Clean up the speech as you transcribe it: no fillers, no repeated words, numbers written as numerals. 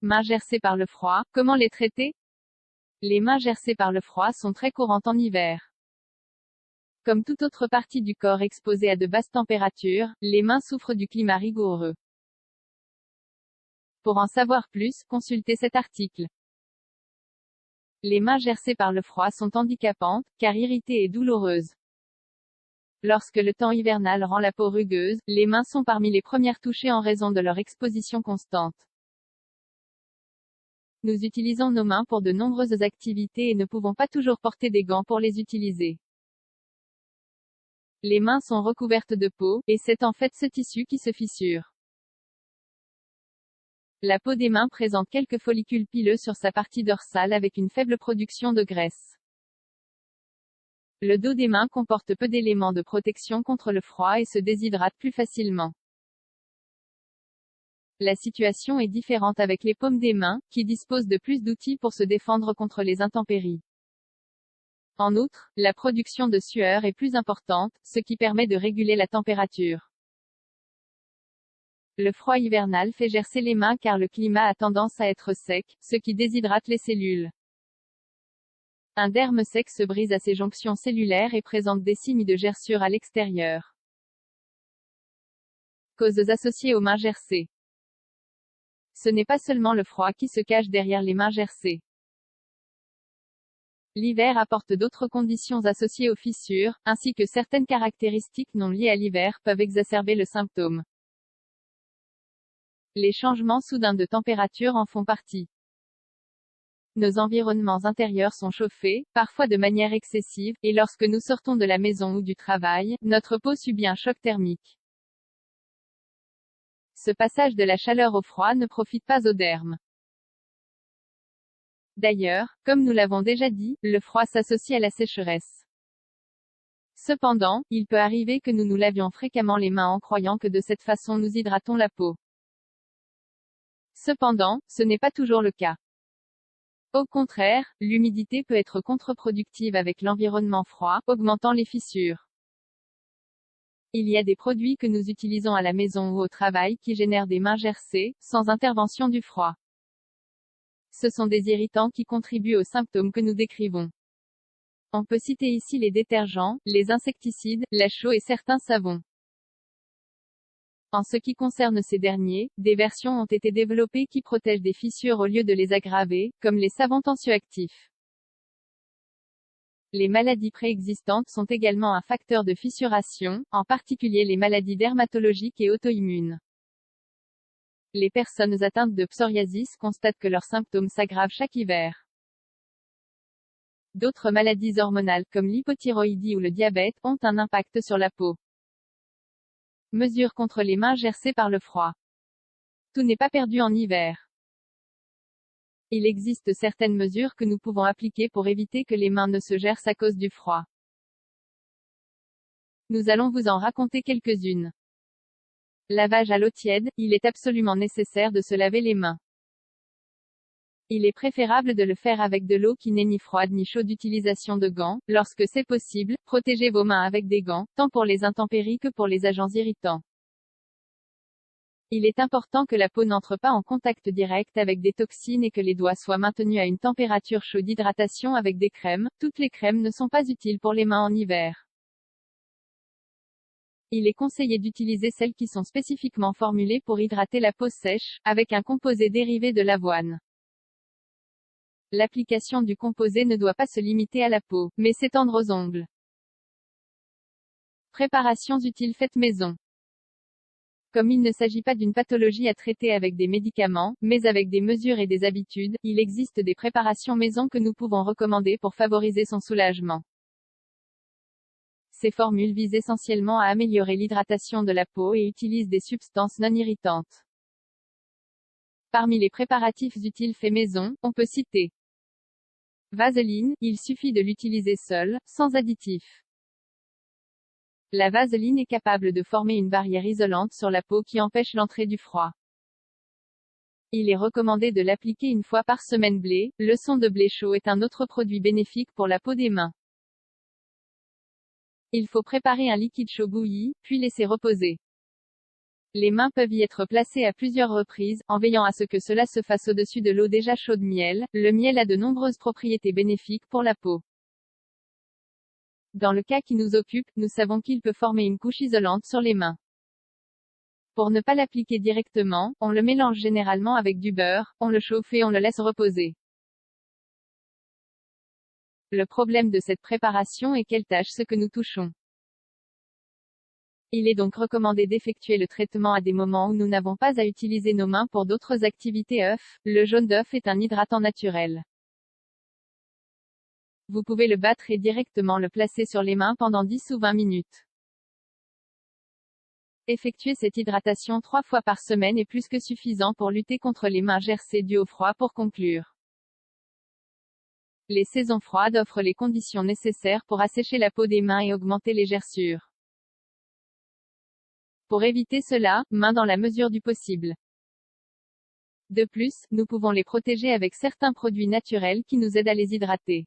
Mains gercées par le froid, comment les traiter? Les mains gercées par le froid sont très courantes en hiver. Comme toute autre partie du corps exposée à de basses températures, les mains souffrent du climat rigoureux. Pour en savoir plus, consultez cet article. Les mains gercées par le froid sont handicapantes, car irritées et douloureuses. Lorsque le temps hivernal rend la peau rugueuse, les mains sont parmi les premières touchées en raison de leur exposition constante. Nous utilisons nos mains pour de nombreuses activités et ne pouvons pas toujours porter des gants pour les utiliser. Les mains sont recouvertes de peau, et c'est en fait ce tissu qui se fissure. La peau des mains présente quelques follicules pileux sur sa partie dorsale avec une faible production de graisse. Le dos des mains comporte peu d'éléments de protection contre le froid et se déshydrate plus facilement. La situation est différente avec les paumes des mains, qui disposent de plus d'outils pour se défendre contre les intempéries. En outre, la production de sueur est plus importante, ce qui permet de réguler la température. Le froid hivernal fait gercer les mains car le climat a tendance à être sec, ce qui déshydrate les cellules. Un derme sec se brise à ses jonctions cellulaires et présente des signes de gerçure à l'extérieur. Causes associées aux mains gercées. Ce n'est pas seulement le froid qui se cache derrière les mains gercées. L'hiver apporte d'autres conditions associées aux fissures, ainsi que certaines caractéristiques non liées à l'hiver peuvent exacerber le symptôme. Les changements soudains de température en font partie. Nos environnements intérieurs sont chauffés, parfois de manière excessive, et lorsque nous sortons de la maison ou du travail, notre peau subit un choc thermique. Ce passage de la chaleur au froid ne profite pas au derme. D'ailleurs, comme nous l'avons déjà dit, le froid s'associe à la sécheresse. Cependant, il peut arriver que nous nous lavions fréquemment les mains en croyant que de cette façon nous hydratons la peau. Cependant, ce n'est pas toujours le cas. Au contraire, l'humidité peut être contre-productive avec l'environnement froid, augmentant les fissures. Il y a des produits que nous utilisons à la maison ou au travail qui génèrent des mains gercées, sans intervention du froid. Ce sont des irritants qui contribuent aux symptômes que nous décrivons. On peut citer ici les détergents, les insecticides, la chaux et certains savons. En ce qui concerne ces derniers, des versions ont été développées qui protègent des fissures au lieu de les aggraver, comme les savons tensioactifs. Les maladies préexistantes sont également un facteur de fissuration, en particulier les maladies dermatologiques et auto-immunes. Les personnes atteintes de psoriasis constatent que leurs symptômes s'aggravent chaque hiver. D'autres maladies hormonales comme l'hypothyroïdie ou le diabète ont un impact sur la peau. Mesures contre les mains gercées par le froid. Tout n'est pas perdu en hiver. Il existe certaines mesures que nous pouvons appliquer pour éviter que les mains ne se gercent à cause du froid. Nous allons vous en raconter quelques-unes. Lavage à l'eau tiède, il est absolument nécessaire de se laver les mains. Il est préférable de le faire avec de l'eau qui n'est ni froide ni chaude. Utilisation de gants, lorsque c'est possible, protégez vos mains avec des gants, tant pour les intempéries que pour les agents irritants. Il est important que la peau n'entre pas en contact direct avec des toxines et que les doigts soient maintenus à une température chaude. Hydratation avec des crèmes, toutes les crèmes ne sont pas utiles pour les mains en hiver. Il est conseillé d'utiliser celles qui sont spécifiquement formulées pour hydrater la peau sèche, avec un composé dérivé de l'avoine. L'application du composé ne doit pas se limiter à la peau, mais s'étendre aux ongles. Préparations utiles faites maison. Comme il ne s'agit pas d'une pathologie à traiter avec des médicaments, mais avec des mesures et des habitudes, il existe des préparations maison que nous pouvons recommander pour favoriser son soulagement. Ces formules visent essentiellement à améliorer l'hydratation de la peau et utilisent des substances non irritantes. Parmi les préparatifs utiles faits maison, on peut citer Vaseline, il suffit de l'utiliser seul, sans additifs. La vaseline est capable de former une barrière isolante sur la peau qui empêche l'entrée du froid. Il est recommandé de l'appliquer une fois par semaine. Blé, leçon de blé chaud est un autre produit bénéfique pour la peau des mains. Il faut préparer un liquide chaud bouilli, puis laisser reposer. Les mains peuvent y être placées à plusieurs reprises, en veillant à ce que cela se fasse au-dessus de l'eau déjà chaude. Miel. Le miel a de nombreuses propriétés bénéfiques pour la peau. Dans le cas qui nous occupe, nous savons qu'il peut former une couche isolante sur les mains. Pour ne pas l'appliquer directement, on le mélange généralement avec du beurre, on le chauffe et on le laisse reposer. Le problème de cette préparation est qu'elle tache ce que nous touchons. Il est donc recommandé d'effectuer le traitement à des moments où nous n'avons pas à utiliser nos mains pour d'autres activités. œuf. Le jaune d'œuf est un hydratant naturel. Vous pouvez le battre et directement le placer sur les mains pendant 10 ou 20 minutes. Effectuer cette hydratation 3 fois par semaine est plus que suffisant pour lutter contre les mains gercées dues au froid. Pour conclure, les saisons froides offrent les conditions nécessaires pour assécher la peau des mains et augmenter les gerçures. Pour éviter cela, mains dans la mesure du possible. De plus, nous pouvons les protéger avec certains produits naturels qui nous aident à les hydrater.